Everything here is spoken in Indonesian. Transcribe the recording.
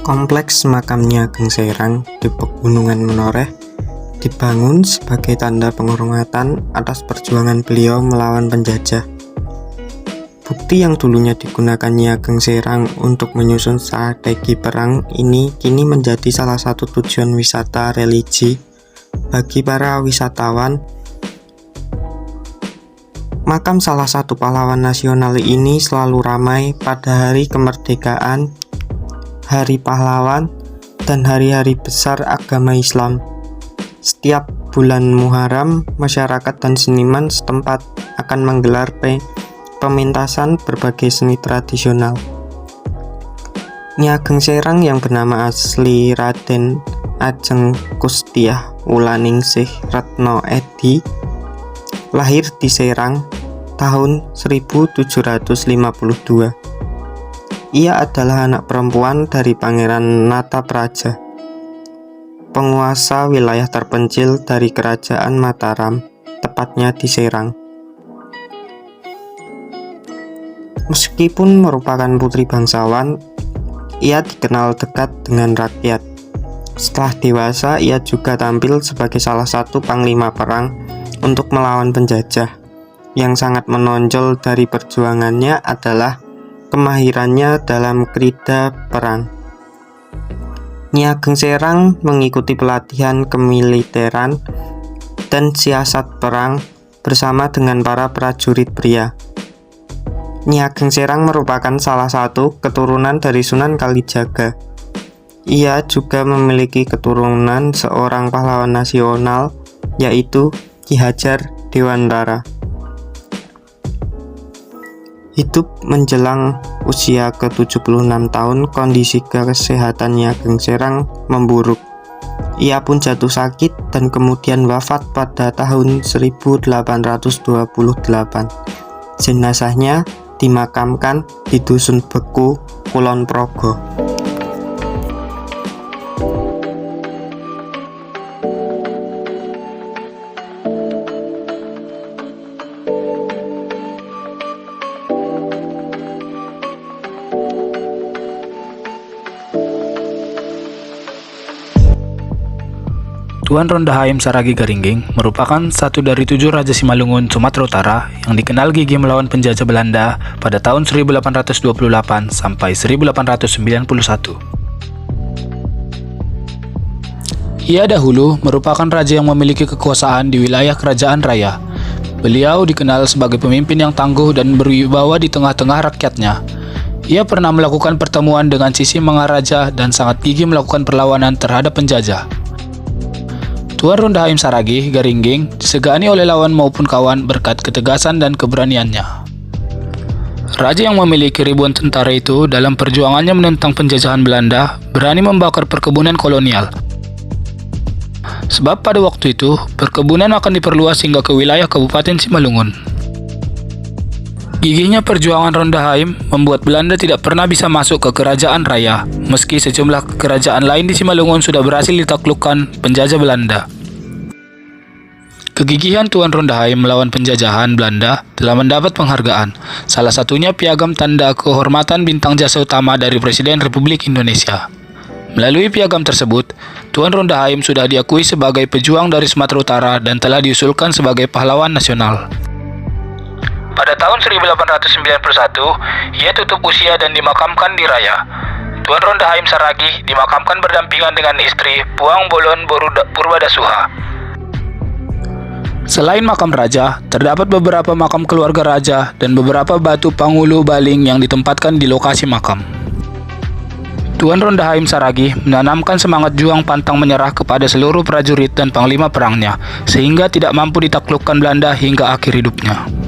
Kompleks makam Nyi Ageng Serang di Pegunungan Menoreh dibangun sebagai tanda penghormatan atas perjuangan beliau melawan penjajah. Bukti yang dulunya digunakan Nyi Ageng Serang untuk menyusun strategi perang ini kini menjadi salah satu tujuan wisata religi bagi para wisatawan. Makam salah satu pahlawan nasional ini selalu ramai pada hari kemerdekaan, Hari Pahlawan, dan hari-hari besar agama Islam. Setiap bulan Muharram, masyarakat dan seniman setempat akan menggelar pementasan berbagai seni tradisional. Nyi Ageng Serang yang bernama asli Raden Ajeng Kustiah Wulaningsih Retno Edi lahir di Serang tahun 1752. Ia adalah anak perempuan dari Pangeran Natapraja, penguasa wilayah terpencil dari Kerajaan Mataram, tepatnya di Serang. Meskipun merupakan putri bangsawan, ia dikenal dekat dengan rakyat. Setelah dewasa, ia juga tampil sebagai salah satu panglima perang untuk melawan penjajah. Yang sangat menonjol dari perjuangannya adalah kemahirannya dalam krida perang. Nyi Ageng Serang mengikuti pelatihan kemiliteran dan siasat perang bersama dengan para prajurit pria. Nyi Ageng Serang merupakan salah satu keturunan dari Sunan Kalijaga. Ia juga memiliki keturunan seorang pahlawan nasional, yaitu Ki Hajar Dewantara. Hidup menjelang usia ke-76 tahun, kondisi kesehatan Nyi Ageng Serang memburuk. Ia pun jatuh sakit dan kemudian wafat pada tahun 1828. Jenazahnya dimakamkan di Dusun Beku, Kulon Progo. Tuan Rondahaim Saragi Garingging merupakan satu dari 7 Raja Simalungun Sumatera Utara yang dikenal gigih melawan penjajah Belanda pada tahun 1828 sampai 1891. Ia dahulu merupakan raja yang memiliki kekuasaan di wilayah Kerajaan Raya. Beliau dikenal sebagai pemimpin yang tangguh dan berwibawa di tengah-tengah rakyatnya. Ia pernah melakukan pertemuan dengan Sisi Mangaraja dan sangat gigih melakukan perlawanan terhadap penjajah. Tuan Rondahaim Saragi Garingging disegani oleh lawan maupun kawan berkat ketegasan dan keberaniannya. Raja yang memiliki ribuan tentara itu dalam perjuangannya menentang penjajahan Belanda berani membakar perkebunan kolonial. Sebab pada waktu itu perkebunan akan diperluas hingga ke wilayah Kabupaten Simalungun. Gigihnya perjuangan Rondahaim membuat Belanda tidak pernah bisa masuk ke Kerajaan Raya, meski sejumlah kerajaan lain di Simalungun sudah berhasil ditaklukkan penjajah Belanda. Kegigihan Tuan Rondahaim melawan penjajahan Belanda telah mendapat penghargaan, salah satunya Piagam Tanda Kehormatan Bintang Jasa Utama dari Presiden Republik Indonesia. Melalui piagam tersebut, Tuan Rondahaim sudah diakui sebagai pejuang dari Sumatera Utara dan telah diusulkan sebagai pahlawan nasional. Pada tahun 1891, ia tutup usia dan dimakamkan di Raya. Tuan Rondahaim Saragi dimakamkan berdampingan dengan istri Puang Bolon Purbadasuha. Selain makam raja, terdapat beberapa makam keluarga raja dan beberapa batu pangulu baling yang ditempatkan di lokasi makam. Tuan Rondahaim Saragi menanamkan semangat juang pantang menyerah kepada seluruh prajurit dan panglima perangnya, sehingga tidak mampu ditaklukkan Belanda hingga akhir hidupnya.